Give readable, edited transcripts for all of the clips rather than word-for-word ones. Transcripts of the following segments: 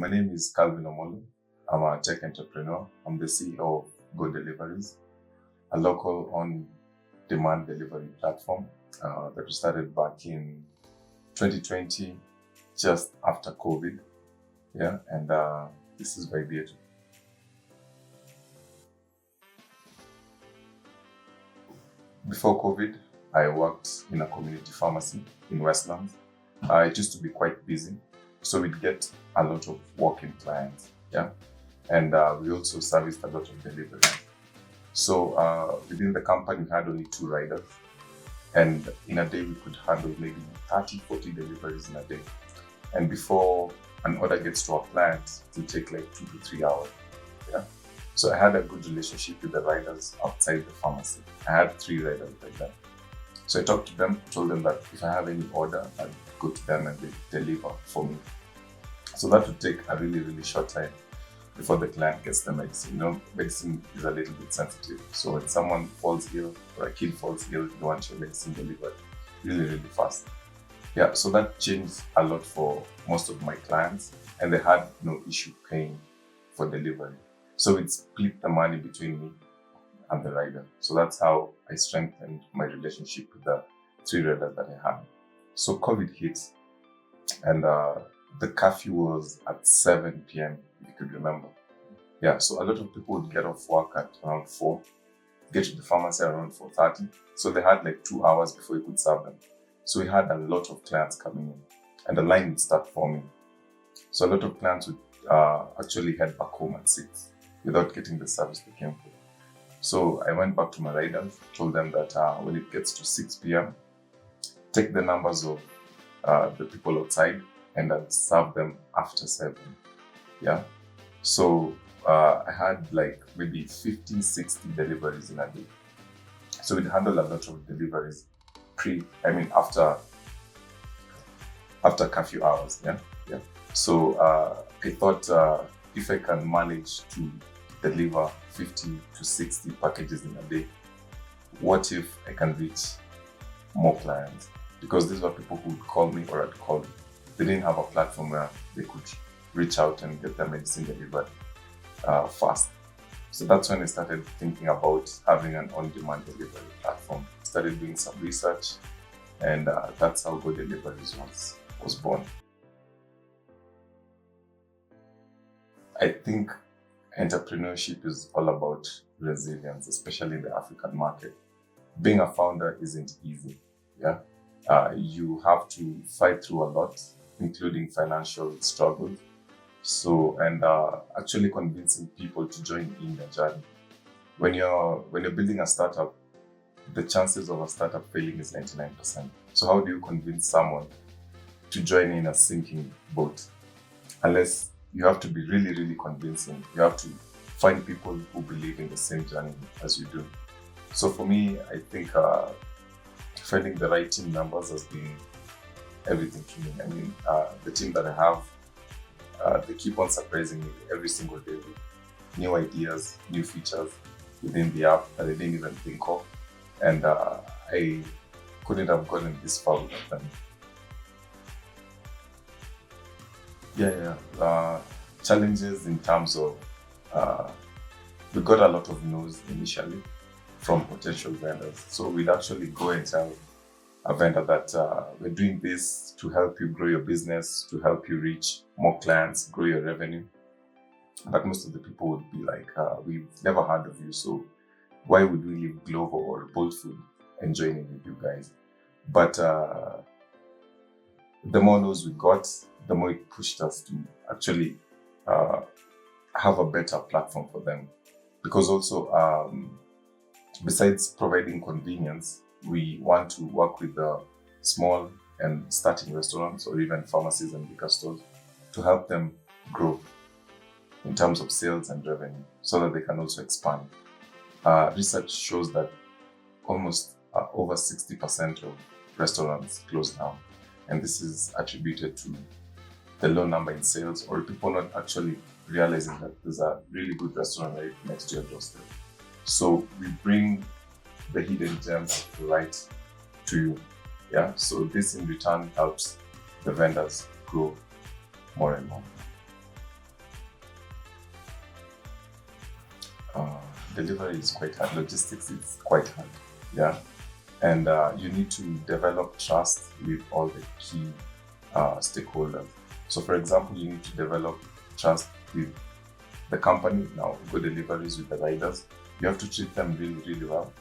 My name is Kalvin Omollo. I'm a tech entrepreneur. I'm the CEO of Deliveries, a local on-demand delivery platform that we started back in 2020, just after COVID. Yeah, and this is by Yetu. Before COVID, I worked in a community pharmacy in Westlands. It used to be quite busy, so we'd get a lot of walk-in clients. Yeah, and we also serviced a lot of deliveries. So within the company, we had only 2 riders, and in a day we could handle maybe 30, 40 deliveries in a day. And before an order gets to our client, it will take like 2 to 3 hours. Yeah. So I had a good relationship with the riders outside the pharmacy. I had 3 riders like that. So I talked to them, told them that if I have any order, I'd go to them and they deliver for me. So that would take a really, really short time before the client gets the medicine. You know, medicine is a little bit sensitive. So when someone falls ill or a kid falls ill, you want your medicine delivered really, really fast. Yeah, so that changed a lot for most of my clients, and they had no issue paying for delivery. So it split the money between me and the rider. So that's how I strengthened my relationship with the 3 riders that I had. So COVID hit, and the curfew was at 7 p.m., if you could remember. Yeah, so a lot of people would get off work at around 4, get to the pharmacy around 4:30. So they had like 2 hours before you could serve them. So we had a lot of clients coming in, and the line would start forming. So a lot of clients would actually head back home at 6 without getting the service they came for. So I went back to my riders, told them that when it gets to 6 p.m., take the numbers of the people outside and I'll serve them after 7. Yeah. So I had like maybe 50, 60 deliveries in a day. So we'd handle a lot of deliveries after curfew hours. Yeah. So I thought if I can manage to deliver 50 to 60 packages in a day, what if I can reach more clients? Because these were people who would call me or I'd call them. They didn't have a platform where they could reach out and get their medicine delivered fast. So that's when I started thinking about having an on-demand delivery platform. Started doing some research, and that's how Deliveries was born. I think entrepreneurship is all about resilience, especially in the African market. Being a founder isn't easy. Yeah, you have to fight through a lot, including financial struggles. So, and actually convincing people to join in the journey. When you're building a startup, the chances of a startup failing is 99%. So how do you convince someone to join in a sinking boat? Unless you have to be really, really convincing. You have to find people who believe in the same journey as you do. So for me, I think finding the right team members has been everything to me. I mean, the team that I have, they keep on surprising me every single day with new ideas, new features within the app that I didn't even think of. And I couldn't have gotten this far without them. Yeah. Challenges in terms of, we got a lot of no's initially from potential vendors. So we'd actually go and tell a vendor that we're doing this to help you grow your business, to help you reach more clients, grow your revenue. But most of the people would be like, we've never heard of you, so why would we leave Glovo or Bolt Food and join in with you guys? But the more no's we got, the more it pushed us to actually have a better platform for them. Because also, besides providing convenience, we want to work with the small and starting restaurants or even pharmacies and liquor stores to help them grow in terms of sales and revenue so that they can also expand. Research shows that almost over 60% of restaurants close down, and this is attributed to the low number in sales or people not actually realizing that there's a really good restaurant right next to your doorstep. So we bring the hidden gems right to you. Yeah. So this in return helps the vendors grow more and more. delivery is quite hard. Logistics is quite hard. Yeah. And you need to develop trust with all the key stakeholders. So, for example, you need to develop trust with the company. Now, Go Deliveries with the riders. You have to treat them really, really well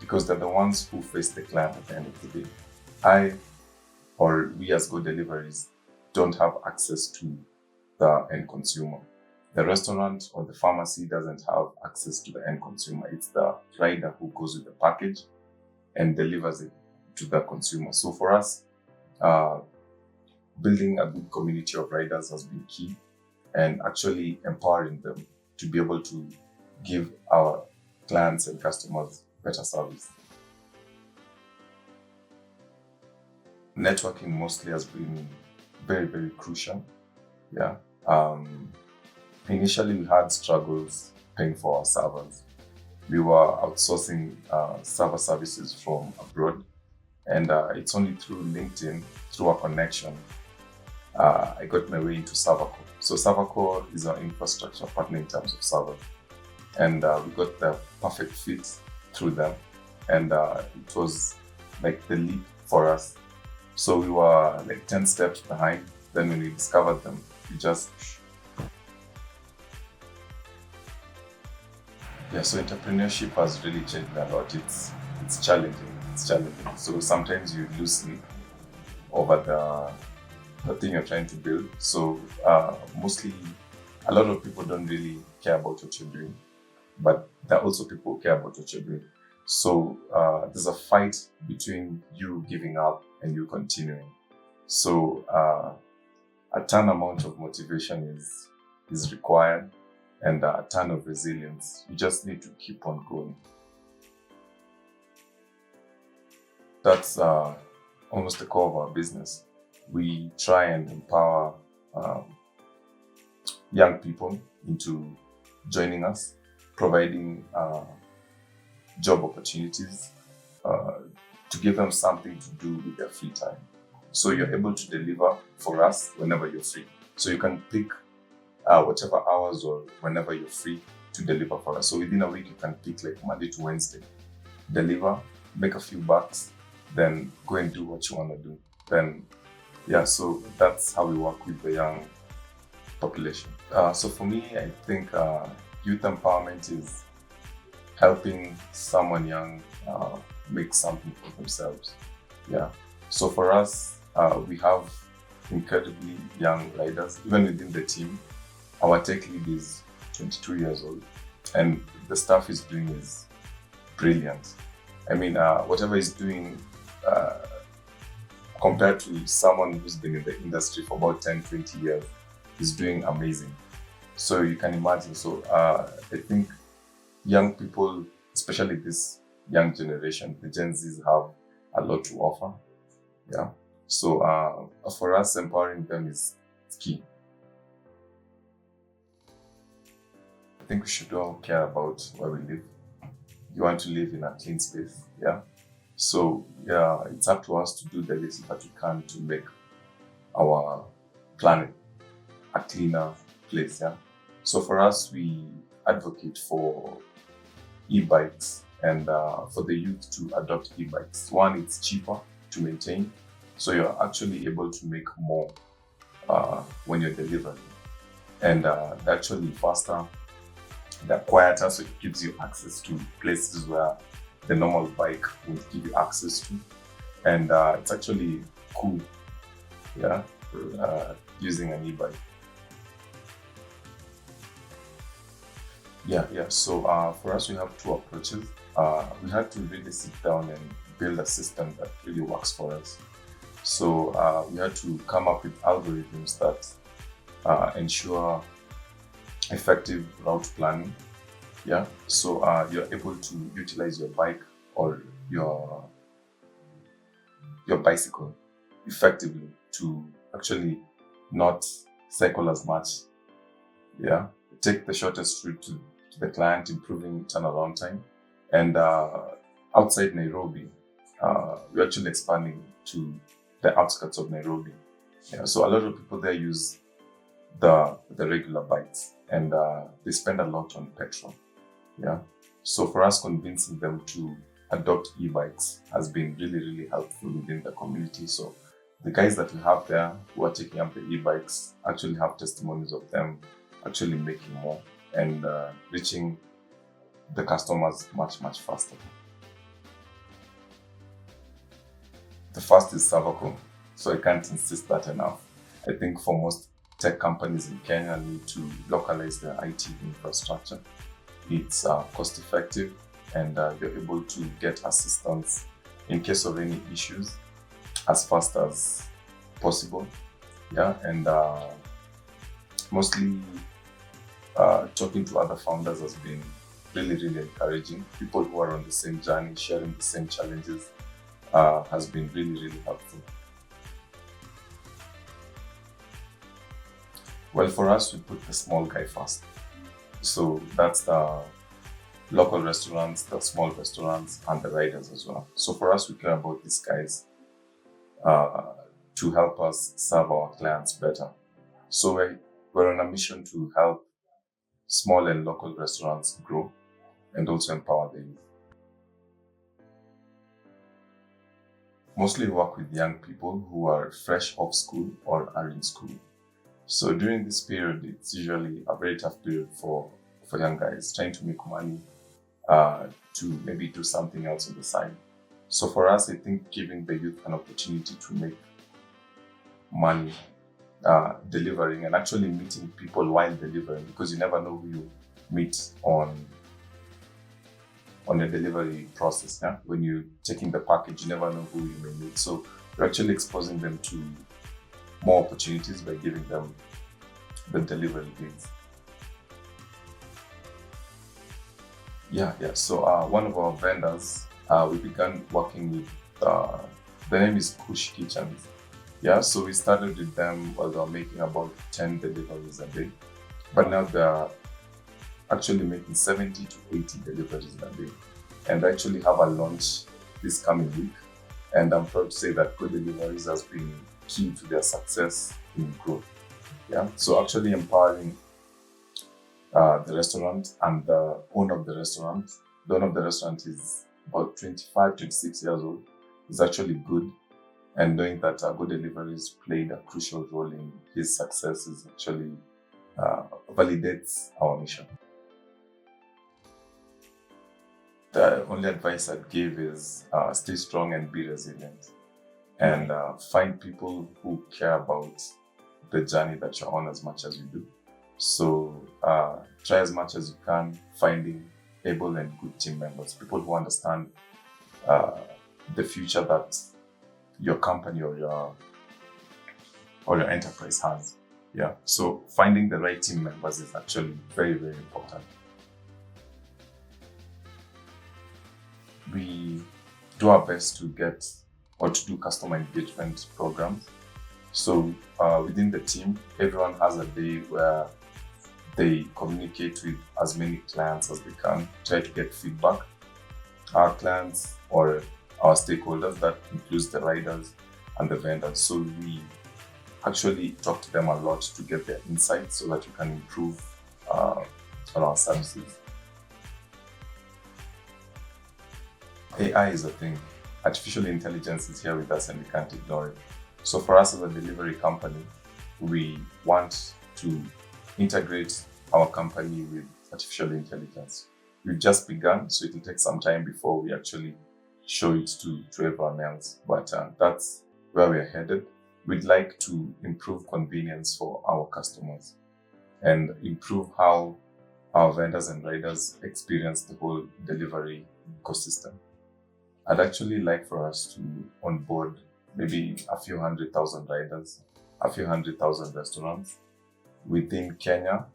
because they're the ones who face the client at the end of the day. I or we as Go Deliveries don't have access to the end consumer. The restaurant or the pharmacy doesn't have access to the end consumer. It's the rider who goes with the package and delivers it to the consumer. So for us, building a good community of riders has been key, and actually empowering them to be able to give our clients and customers better service. Networking mostly has been very, very crucial. Yeah. Initially, we had struggles paying for our servers. We were outsourcing server services from abroad, and it's only through LinkedIn, through a connection, I got my way into Servercore. So Servercore is our infrastructure partner in terms of server, and we got the perfect fit through them, and it was like the leap for us. So we were like 10 steps behind. Then when we discovered them, we just so entrepreneurship has really changed a lot. It's challenging. It's challenging. So sometimes you lose sleep over the thing you're trying to build. So mostly, a lot of people don't really care about what you're doing, but there are also people who care about what you're doing. So there's a fight between you giving up and you continuing. So a ton amount of motivation is required, and a ton of resilience. You just need to keep on going. That's almost the core of our business. We try and empower young people into joining us, providing job opportunities to give them something to do with their free time. So you're able to deliver for us whenever you're free. So you can pick whatever hours or whenever you're free to deliver for us. So within a week, you can pick like Monday to Wednesday, deliver, make a few bucks, then go and do what you want to do. Then, so that's how we work with the young population. So for me, I think youth empowerment is helping someone young make something for themselves. Yeah. So for us, we have incredibly young riders, even within the team. Our tech lead is 22 years old, and the stuff he's doing is brilliant. I mean, whatever he's doing, compared to someone who's been in the industry for about 10, 20 years, he's doing amazing. So you can imagine. So I think young people, especially this young generation, the Gen Zs, have a lot to offer. Yeah. So for us, empowering them is key. I think we should all care about where we live. You want to live in a clean space, yeah? So it's up to us to do the little that we can to make our planet a cleaner place, yeah? So for us, we advocate for e-bikes and for the youth to adopt e-bikes. One, it's cheaper to maintain, so you're actually able to make more when you're delivering. And they're actually faster, they're quieter, so it gives you access to places where the normal bike won't give you access to. And it's actually cool, using an e-bike. So for us, we have two approaches. We had to really sit down and build a system that really works for us. So we had to come up with algorithms that ensure effective route planning. Yeah, so you're able to utilize your bike or your bicycle effectively to actually not cycle as much. Yeah, take the shortest route to the client, improving turnaround time. And outside Nairobi, we're actually expanding to the outskirts of Nairobi. Yeah, so a lot of people there use the regular bikes, and they spend a lot on petrol. Yeah, So for us, convincing them to adopt e-bikes has been really, really helpful within the community. So the guys that we have there who are taking up the e-bikes actually have testimonies of them actually making more and reaching the customers much, much faster. The first is Savacom. So I can't insist that enough. I think for most tech companies in Kenya need to localize their IT infrastructure. It's cost effective and you're able to get assistance in case of any issues as fast as possible. Yeah, and mostly talking to other founders has been really, really encouraging. People who are on the same journey, sharing the same challenges, has been really, really helpful. Well, for us, we put the small guy first. So that's the local restaurants, the small restaurants, and the riders as well. So for us, we care about these guys to help us serve our clients better. So we're on a mission to help small and local restaurants grow and also empower the youth. Mostly work with young people who are fresh off school or are in school. So during this period, it's usually a very tough period for young guys trying to make money to maybe do something else on the side. So for us, I think giving the youth an opportunity to make money delivering and actually meeting people while delivering, because you never know who you meet on a delivery process. Yeah? When you're taking the package, you never know who you may meet. So you're actually exposing them to more opportunities by giving them the delivery gigs. Yeah. So one of our vendors, we began working with, the name is Kush Kitchens. Yeah, so we started with them while they were making about 10 deliveries a day. But now they're actually making 70 to 80 deliveries a day. And I actually have a launch this coming week. And I'm proud to say that Good Deliveries has been key to their success in growth. Yeah, so actually empowering the restaurant and the owner of the restaurant. The owner of the restaurant is about 25, 26 years old. Is actually good. And knowing that Good Deliveries played a crucial role in his success is actually validates our mission. The only advice I'd give is stay strong and be resilient. And find people who care about the journey that you're on as much as you do. So try as much as you can finding able and good team members, people who understand the future that your company or your enterprise has. Yeah. So finding the right team members is actually very, very important. We do our best to get or to do customer engagement programs. So within the team, everyone has a day where they communicate with as many clients as they can, try to get feedback. Our clients or our stakeholders, that includes the riders and the vendors. So we actually talk to them a lot to get their insights so that we can improve on our services. AI is a thing. Artificial intelligence is here with us and we can't ignore it. So for us as a delivery company, we want to integrate our company with artificial intelligence. We've just begun, so it will take some time before we actually show it to everyone else. But that's where we're headed. We'd like to improve convenience for our customers and improve how our vendors and riders experience the whole delivery ecosystem. I'd actually like for us to onboard maybe a few 100,000 riders, a few 100,000 restaurants within Kenya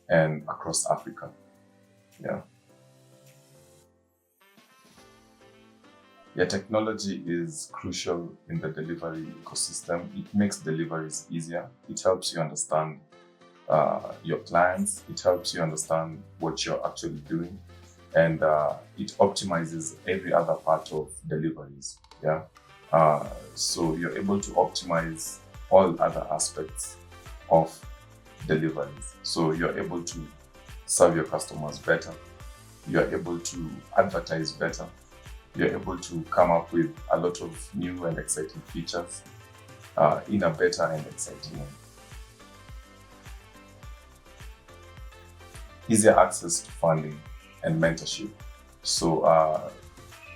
and across Africa. Yeah. Yeah, technology is crucial in the delivery ecosystem. It makes deliveries easier. It helps you understand your clients. It helps you understand what you're actually doing. And it optimizes every other part of deliveries. Yeah. So you're able to optimize all other aspects of deliveries. So you're able to serve your customers better. you're able to advertise better. You're able to come up with a lot of new and exciting features in a better and exciting way. Easier access to funding and mentorship. So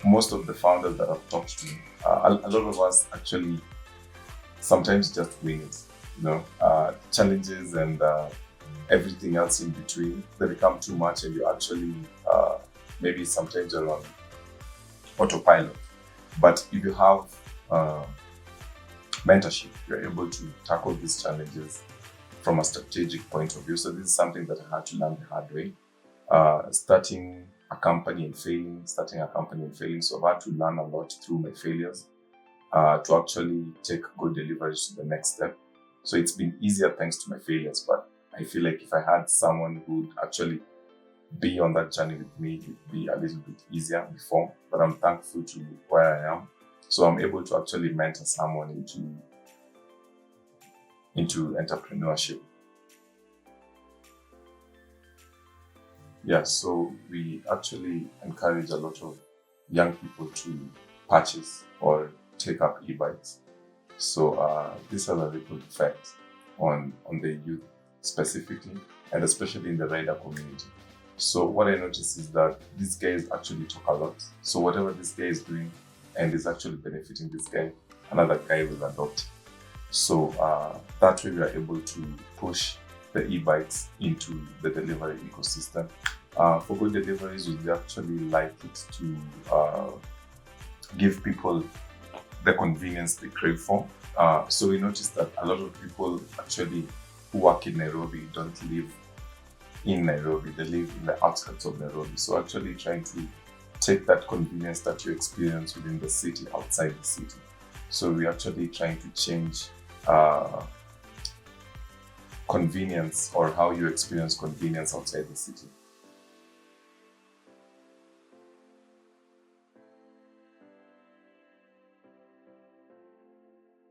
most of the founders that I've talked to, a lot of us actually sometimes just wing it, challenges and everything else in between. They become too much and you actually maybe sometimes you're on autopilot. But if you have mentorship, you're able to tackle these challenges from a strategic point of view. So this is something that I had to learn the hard way. Starting a company and failing. So I've had to learn a lot through my failures to actually take good deliveries to the next step. So it's been easier thanks to my failures, but I feel like if I had someone who would actually be on that journey with me, it'd be a little bit easier before. But I'm thankful to where I am. So I'm able to actually mentor someone into entrepreneurship. Yeah, so we actually encourage a lot of young people to purchase or take up e-bikes. So this has a ripple effect on the youth specifically, and especially in the rider community. So what I noticed is that these guys actually talk a lot. So whatever this guy is doing and is actually benefiting this guy, another guy will adopt. So that way we are able to push the e-bikes into the delivery ecosystem. For good deliveries, we actually like it to give people the convenience they crave for. So we noticed that a lot of people actually who work in Nairobi don't live in Nairobi, they live in the outskirts of Nairobi. So actually trying to take that convenience that you experience within the city outside the city. So we're actually trying to change convenience or how you experience convenience outside the city.